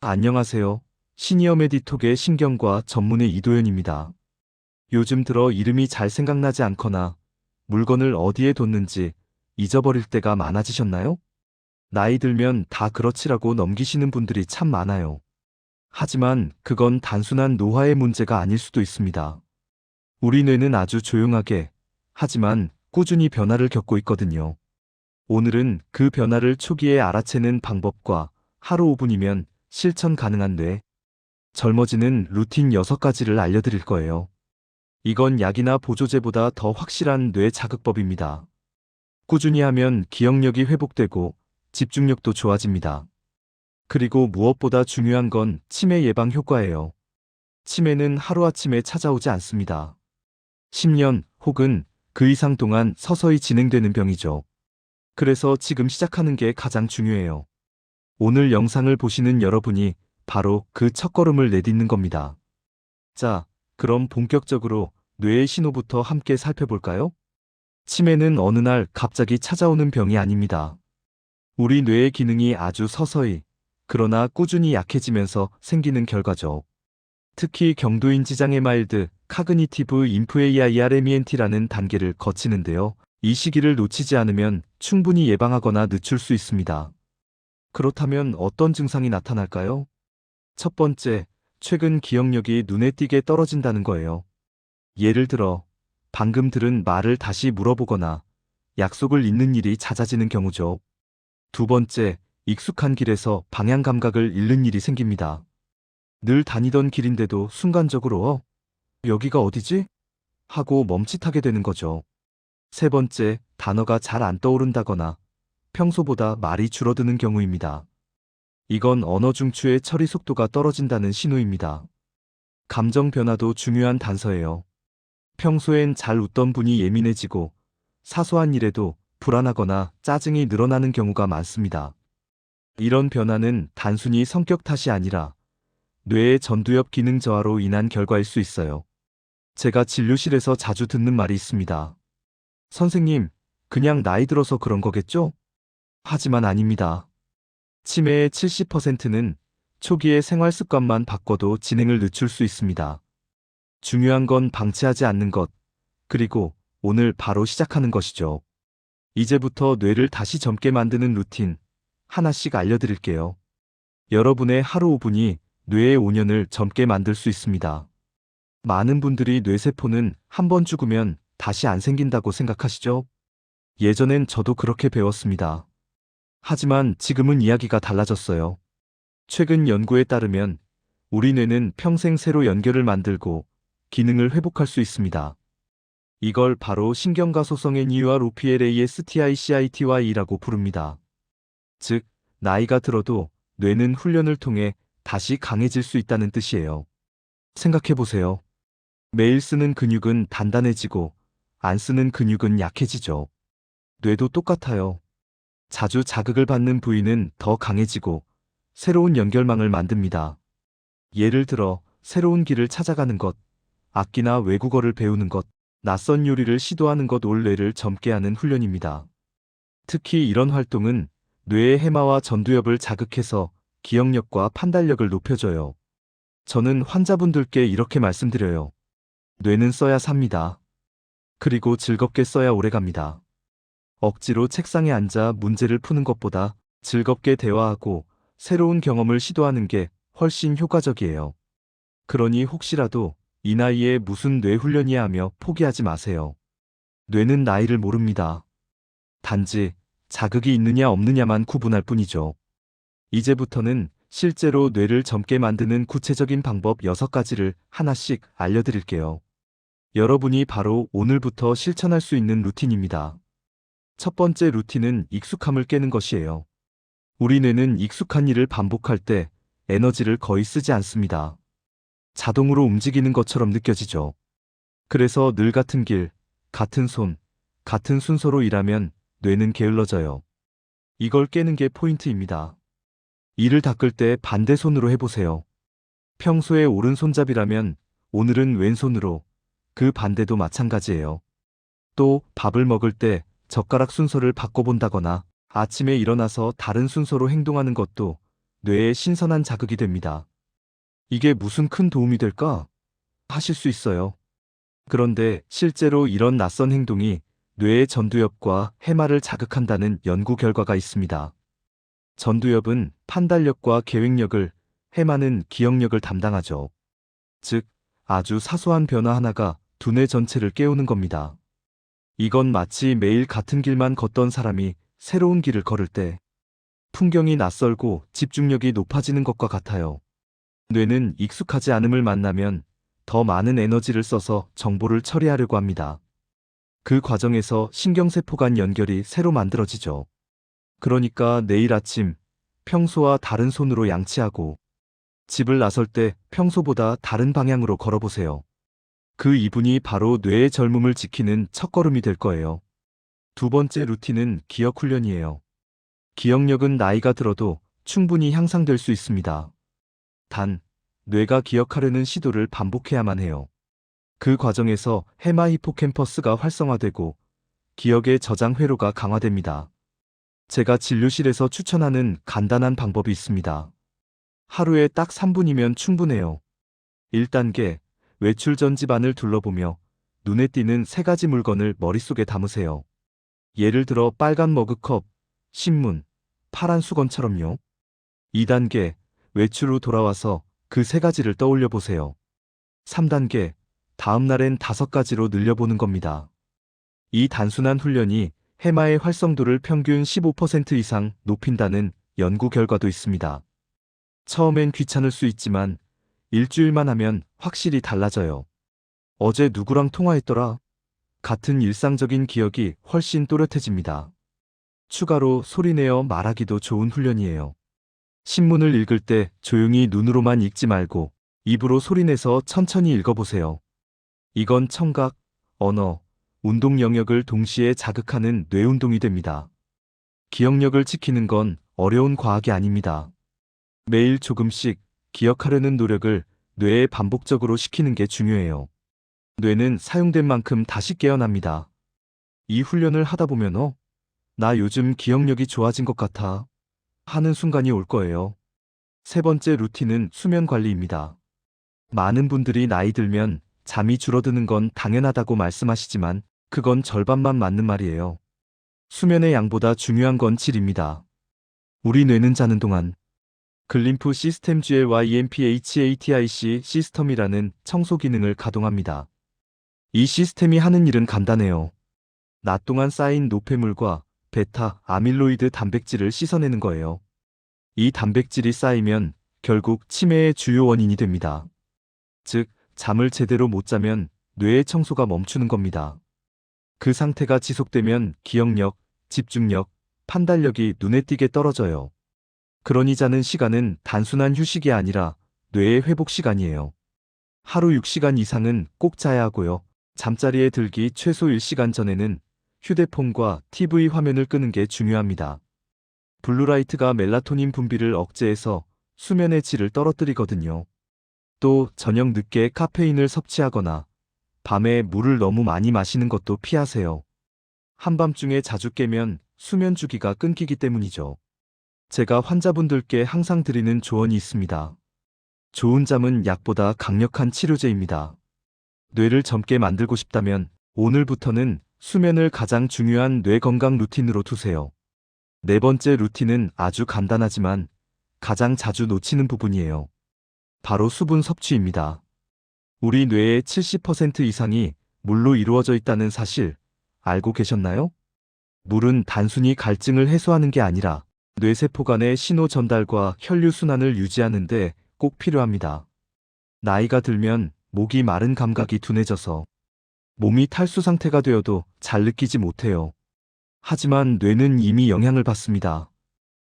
안녕하세요. 시니어 메디톡의 신경과 전문의 이도현입니다. 요즘 들어 이름이 잘 생각나지 않거나 물건을 어디에 뒀는지 잊어버릴 때가 많아지셨나요? 나이 들면 다 그렇지라고 넘기시는 분들이 참 많아요. 하지만 그건 단순한 노화의 문제가 아닐 수도 있습니다. 우리 뇌는 아주 조용하게, 하지만 꾸준히 변화를 겪고 있거든요. 오늘은 그 변화를 초기에 알아채는 방법과 하루 5분이면 실천 가능한 뇌, 젊어지는 루틴 6가지를 알려드릴 거예요. 이건 약이나 보조제보다 더 확실한 뇌 자극법입니다. 꾸준히 하면 기억력이 회복되고 집중력도 좋아집니다. 그리고 무엇보다 중요한 건 치매 예방 효과예요. 치매는 하루아침에 찾아오지 않습니다. 10년 혹은 그 이상 동안 서서히 진행되는 병이죠. 그래서 지금 시작하는 게 가장 중요해요. 오늘 영상을 보시는 여러분이 바로 그 첫걸음을 내딛는 겁니다. 자, 그럼 본격적으로 뇌의 신호부터 함께 살펴볼까요? 치매는 어느 날 갑자기 찾아오는 병이 아닙니다. 우리 뇌의 기능이 아주 서서히, 그러나 꾸준히 약해지면서 생기는 결과죠. 특히 경도인지 장애 마일드, 카그니티브 인프레이아이아레미엔티라는 단계를 거치는데요. 이 시기를 놓치지 않으면 충분히 예방하거나 늦출 수 있습니다. 그렇다면 어떤 증상이 나타날까요? 첫 번째, 최근 기억력이 눈에 띄게 떨어진다는 거예요. 예를 들어, 방금 들은 말을 다시 물어보거나 약속을 잊는 일이 잦아지는 경우죠. 두 번째, 익숙한 길에서 방향 감각을 잃는 일이 생깁니다. 늘 다니던 길인데도 순간적으로 여기가 어디지? 하고 멈칫하게 되는 거죠. 세 번째, 단어가 잘 안 떠오른다거나 평소보다 말이 줄어드는 경우입니다. 이건 언어 중추의 처리 속도가 떨어진다는 신호입니다. 감정 변화도 중요한 단서예요. 평소엔 잘 웃던 분이 예민해지고 사소한 일에도 불안하거나 짜증이 늘어나는 경우가 많습니다. 이런 변화는 단순히 성격 탓이 아니라 뇌의 전두엽 기능 저하로 인한 결과일 수 있어요. 제가 진료실에서 자주 듣는 말이 있습니다. 선생님, 그냥 나이 들어서 그런 거겠죠? 하지만 아닙니다. 치매의 70%는 초기의 생활 습관만 바꿔도 진행을 늦출 수 있습니다. 중요한 건 방치하지 않는 것, 그리고 오늘 바로 시작하는 것이죠. 이제부터 뇌를 다시 젊게 만드는 루틴, 하나씩 알려드릴게요. 여러분의 하루 5분이 뇌의 5년을 젊게 만들 수 있습니다. 많은 분들이 뇌세포는 한 번 죽으면 다시 안 생긴다고 생각하시죠? 예전엔 저도 그렇게 배웠습니다. 하지만 지금은 이야기가 달라졌어요. 최근 연구에 따르면 우리 뇌는 평생 새로 연결을 만들고 기능을 회복할 수 있습니다. 이걸 바로 신경가소성 NeuroPLASTICITY라고 부릅니다. 즉, 나이가 들어도 뇌는 훈련을 통해 다시 강해질 수 있다는 뜻이에요. 생각해보세요. 매일 쓰는 근육은 단단해지고 안 쓰는 근육은 약해지죠. 뇌도 똑같아요. 자주 자극을 받는 부위는 더 강해지고 새로운 연결망을 만듭니다. 예를 들어 새로운 길을 찾아가는 것, 악기나 외국어를 배우는 것, 낯선 요리를 시도하는 것 올 뇌를 젊게 하는 훈련입니다. 특히 이런 활동은 뇌의 해마와 전두엽을 자극해서 기억력과 판단력을 높여줘요. 저는 환자분들께 이렇게 말씀드려요. 뇌는 써야 삽니다. 그리고 즐겁게 써야 오래갑니다. 억지로 책상에 앉아 문제를 푸는 것보다 즐겁게 대화하고 새로운 경험을 시도하는 게 훨씬 효과적이에요. 그러니 혹시라도 이 나이에 무슨 뇌 훈련이야 하며 포기하지 마세요. 뇌는 나이를 모릅니다. 단지 자극이 있느냐 없느냐만 구분할 뿐이죠. 이제부터는 실제로 뇌를 젊게 만드는 구체적인 방법 6가지를 하나씩 알려드릴게요. 여러분이 바로 오늘부터 실천할 수 있는 루틴입니다. 첫 번째 루틴은 익숙함을 깨는 것이에요. 우리 뇌는 익숙한 일을 반복할 때 에너지를 거의 쓰지 않습니다. 자동으로 움직이는 것처럼 느껴지죠. 그래서 늘 같은 길, 같은 손, 같은 순서로 일하면 뇌는 게을러져요. 이걸 깨는 게 포인트입니다. 이를 닦을 때 반대 손으로 해보세요. 평소에 오른손잡이라면 오늘은 왼손으로, 그 반대도 마찬가지예요. 또 밥을 먹을 때 젓가락 순서를 바꿔본다거나 아침에 일어나서 다른 순서로 행동하는 것도 뇌에 신선한 자극이 됩니다. 이게 무슨 큰 도움이 될까? 하실 수 있어요. 그런데 실제로 이런 낯선 행동이 뇌의 전두엽과 해마를 자극한다는 연구 결과가 있습니다. 전두엽은 판단력과 계획력을, 해마는 기억력을 담당하죠. 즉, 아주 사소한 변화 하나가 두뇌 전체를 깨우는 겁니다. 이건 마치 매일 같은 길만 걷던 사람이 새로운 길을 걸을 때 풍경이 낯설고 집중력이 높아지는 것과 같아요. 뇌는 익숙하지 않음을 만나면 더 많은 에너지를 써서 정보를 처리하려고 합니다. 그 과정에서 신경세포 간 연결이 새로 만들어지죠. 그러니까 내일 아침 평소와 다른 손으로 양치하고 집을 나설 때 평소보다 다른 방향으로 걸어보세요. 그 2분이 바로 뇌의 젊음을 지키는 첫걸음이 될 거예요. 두 번째 루틴은 기억 훈련이에요. 기억력은 나이가 들어도 충분히 향상될 수 있습니다. 단, 뇌가 기억하려는 시도를 반복해야만 해요. 그 과정에서 해마 히포캠퍼스가 활성화되고 기억의 저장 회로가 강화됩니다. 제가 진료실에서 추천하는 간단한 방법이 있습니다. 하루에 딱 3분이면 충분해요. 1단계, 외출 전 집안을 둘러보며 눈에 띄는 3가지 물건을 머릿속에 담으세요. 예를 들어 빨간 머그컵, 신문, 파란 수건처럼요. 2단계, 외출 후 돌아와서 그 3가지를 떠올려 보세요. 3단계, 다음 날엔 5가지로 늘려보는 겁니다. 이 단순한 훈련이 해마의 활성도를 평균 15% 이상 높인다는 연구 결과도 있습니다. 처음엔 귀찮을 수 있지만 일주일만 하면 확실히 달라져요. 어제 누구랑 통화했더라? 같은 일상적인 기억이 훨씬 또렷해집니다. 추가로 소리내어 말하기도 좋은 훈련이에요. 신문을 읽을 때 조용히 눈으로만 읽지 말고 입으로 소리내서 천천히 읽어보세요. 이건 청각, 언어, 운동 영역을 동시에 자극하는 뇌운동이 됩니다. 기억력을 지키는 건 어려운 과학이 아닙니다. 매일 조금씩 기억하려는 노력을 뇌에 반복적으로 시키는 게 중요해요. 뇌는 사용된 만큼 다시 깨어납니다. 이 훈련을 하다 보면 나 요즘 기억력이 좋아진 것 같아 하는 순간이 올 거예요. 세 번째 루틴은 수면 관리입니다. 많은 분들이 나이 들면 잠이 줄어드는 건 당연하다고 말씀하시지만 그건 절반만 맞는 말이에요. 수면의 양보다 중요한 건 질입니다. 우리 뇌는 자는 동안 글림프 시스템 GLYMPHATIC 시스템이라는 청소 기능을 가동합니다. 이 시스템이 하는 일은 간단해요. 낮 동안 쌓인 노폐물과 베타 아밀로이드 단백질을 씻어내는 거예요. 이 단백질이 쌓이면 결국 치매의 주요 원인이 됩니다. 즉, 잠을 제대로 못 자면 뇌의 청소가 멈추는 겁니다. 그 상태가 지속되면 기억력, 집중력, 판단력이 눈에 띄게 떨어져요. 그러니 자는 시간은 단순한 휴식이 아니라 뇌의 회복 시간이에요. 하루 6시간 이상은 꼭 자야 하고요. 잠자리에 들기 최소 1시간 전에는 휴대폰과 TV 화면을 끄는 게 중요합니다. 블루라이트가 멜라토닌 분비를 억제해서 수면의 질을 떨어뜨리거든요. 또 저녁 늦게 카페인을 섭취하거나 밤에 물을 너무 많이 마시는 것도 피하세요. 한밤중에 자주 깨면 수면 주기가 끊기기 때문이죠. 제가 환자분들께 항상 드리는 조언이 있습니다. 좋은 잠은 약보다 강력한 치료제입니다. 뇌를 젊게 만들고 싶다면 오늘부터는 수면을 가장 중요한 뇌 건강 루틴으로 두세요. 네 번째 루틴은 아주 간단하지만 가장 자주 놓치는 부분이에요. 바로 수분 섭취입니다. 우리 뇌의 70% 이상이 물로 이루어져 있다는 사실 알고 계셨나요? 물은 단순히 갈증을 해소하는 게 아니라 뇌세포 간의 신호 전달과 혈류순환을 유지하는 데 꼭 필요합니다. 나이가 들면 목이 마른 감각이 둔해져서 몸이 탈수 상태가 되어도 잘 느끼지 못해요. 하지만 뇌는 이미 영향을 받습니다.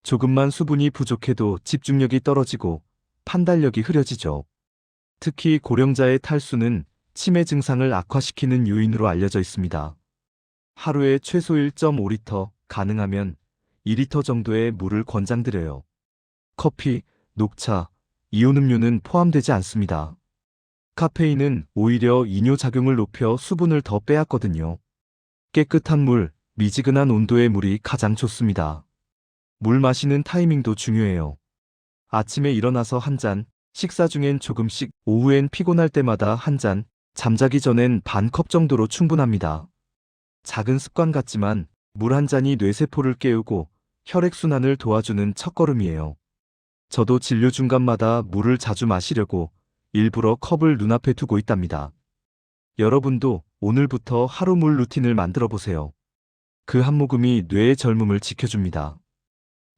조금만 수분이 부족해도 집중력이 떨어지고 판단력이 흐려지죠. 특히 고령자의 탈수는 치매 증상을 악화시키는 요인으로 알려져 있습니다. 하루에 최소 1.5리터, 가능하면 2리터 정도의 물을 권장드려요. 커피, 녹차, 이온 음료는 포함되지 않습니다. 카페인은 오히려 이뇨 작용을 높여 수분을 더 빼앗거든요. 깨끗한 물, 미지근한 온도의 물이 가장 좋습니다. 물 마시는 타이밍도 중요해요. 아침에 일어나서 한 잔, 식사 중엔 조금씩, 오후엔 피곤할 때마다 한 잔, 잠자기 전엔 반 컵 정도로 충분합니다. 작은 습관 같지만 물 한 잔이 뇌세포를 깨우고 혈액순환을 도와주는 첫걸음이에요. 저도 진료 중간마다 물을 자주 마시려고 일부러 컵을 눈앞에 두고 있답니다. 여러분도 오늘부터 하루 물 루틴을 만들어 보세요. 그 한 모금이 뇌의 젊음을 지켜줍니다.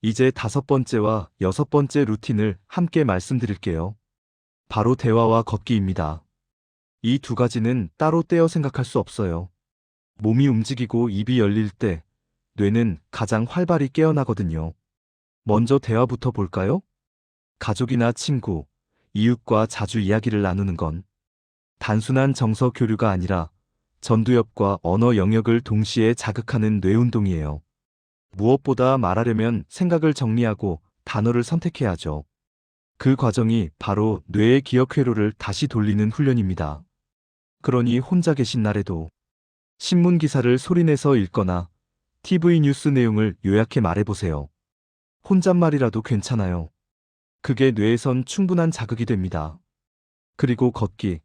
이제 5번째와 6번째 루틴을 함께 말씀드릴게요. 바로 대화와 걷기입니다. 이 두 가지는 따로 떼어 생각할 수 없어요. 몸이 움직이고 입이 열릴 때 뇌는 가장 활발히 깨어나거든요. 먼저 대화부터 볼까요? 가족이나 친구, 이웃과 자주 이야기를 나누는 건 단순한 정서 교류가 아니라 전두엽과 언어 영역을 동시에 자극하는 뇌 운동이에요. 무엇보다 말하려면 생각을 정리하고 단어를 선택해야 하죠. 그 과정이 바로 뇌의 기억 회로를 다시 돌리는 훈련입니다. 그러니 혼자 계신 날에도 신문 기사를 소리내서 읽거나 TV 뉴스 내용을 요약해 말해보세요. 혼잣말이라도 괜찮아요. 그게 뇌에선 충분한 자극이 됩니다. 그리고 걷기.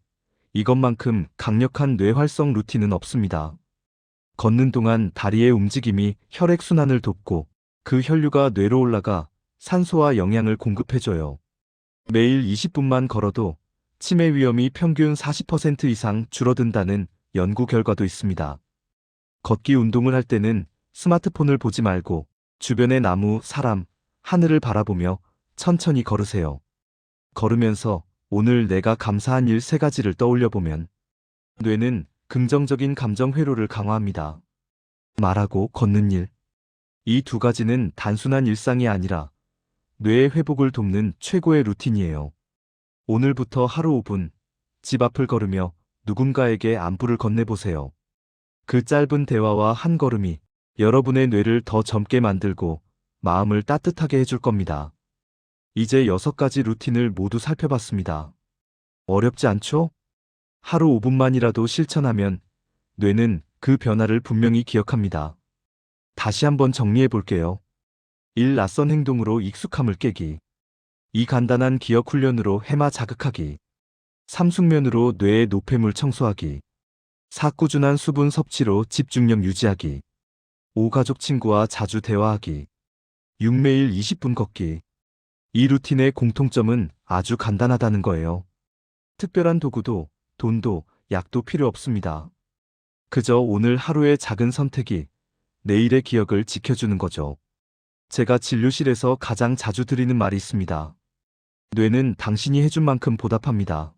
이것만큼 강력한 뇌활성 루틴은 없습니다. 걷는 동안 다리의 움직임이 혈액순환을 돕고 그 혈류가 뇌로 올라가 산소와 영양을 공급해줘요. 매일 20분만 걸어도 치매 위험이 평균 40% 이상 줄어든다는 연구 결과도 있습니다. 걷기 운동을 할 때는 스마트폰을 보지 말고 주변의 나무, 사람, 하늘을 바라보며 천천히 걸으세요. 걸으면서 오늘 내가 감사한 일 3가지를 떠올려 보면 뇌는 긍정적인 감정 회로를 강화합니다. 말하고 걷는 일. 이 두 가지는 단순한 일상이 아니라 뇌의 회복을 돕는 최고의 루틴이에요. 오늘부터 하루 5분, 집 앞을 걸으며 누군가에게 안부를 건네보세요. 그 짧은 대화와 한 걸음이 여러분의 뇌를 더 젊게 만들고 마음을 따뜻하게 해줄 겁니다. 이제 6가지 루틴을 모두 살펴봤습니다. 어렵지 않죠? 하루 5분만이라도 실천하면 뇌는 그 변화를 분명히 기억합니다. 다시 한번 정리해 볼게요. 1. 낯선 행동으로 익숙함을 깨기. 2. 간단한 기억 훈련으로 해마 자극하기. 3. 숙면으로 뇌의 노폐물 청소하기. 4. 꾸준한 수분 섭취로 집중력 유지하기. 5. 가족 친구와 자주 대화하기. 6. 매일 20분 걷기. 이 루틴의 공통점은 아주 간단하다는 거예요. 특별한 도구도, 돈도, 약도 필요 없습니다. 그저 오늘 하루의 작은 선택이 내일의 기억을 지켜주는 거죠. 제가 진료실에서 가장 자주 드리는 말이 있습니다. 뇌는 당신이 해준 만큼 보답합니다.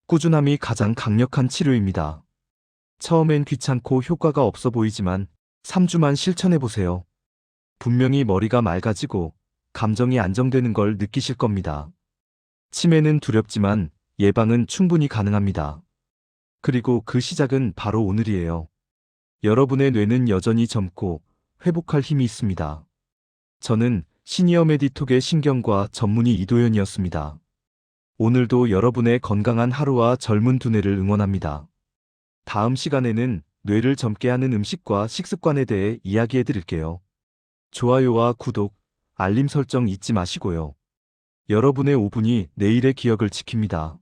꾸준함이 가장 강력한 치료입니다. 처음엔 귀찮고 효과가 없어 보이지만 3주만 실천해보세요. 분명히 머리가 맑아지고 감정이 안정되는 걸 느끼실 겁니다. 치매는 두렵지만 예방은 충분히 가능합니다. 그리고 그 시작은 바로 오늘이에요. 여러분의 뇌는 여전히 젊고 회복할 힘이 있습니다. 저는 시니어 메디톡의 신경과 전문의 이도현이었습니다. 오늘도 여러분의 건강한 하루와 젊은 두뇌를 응원합니다. 다음 시간에는 뇌를 젊게 하는 음식과 식습관에 대해 이야기해 드릴게요. 좋아요와 구독, 알림 설정 잊지 마시고요. 여러분의 5분이 내일의 기억을 지킵니다.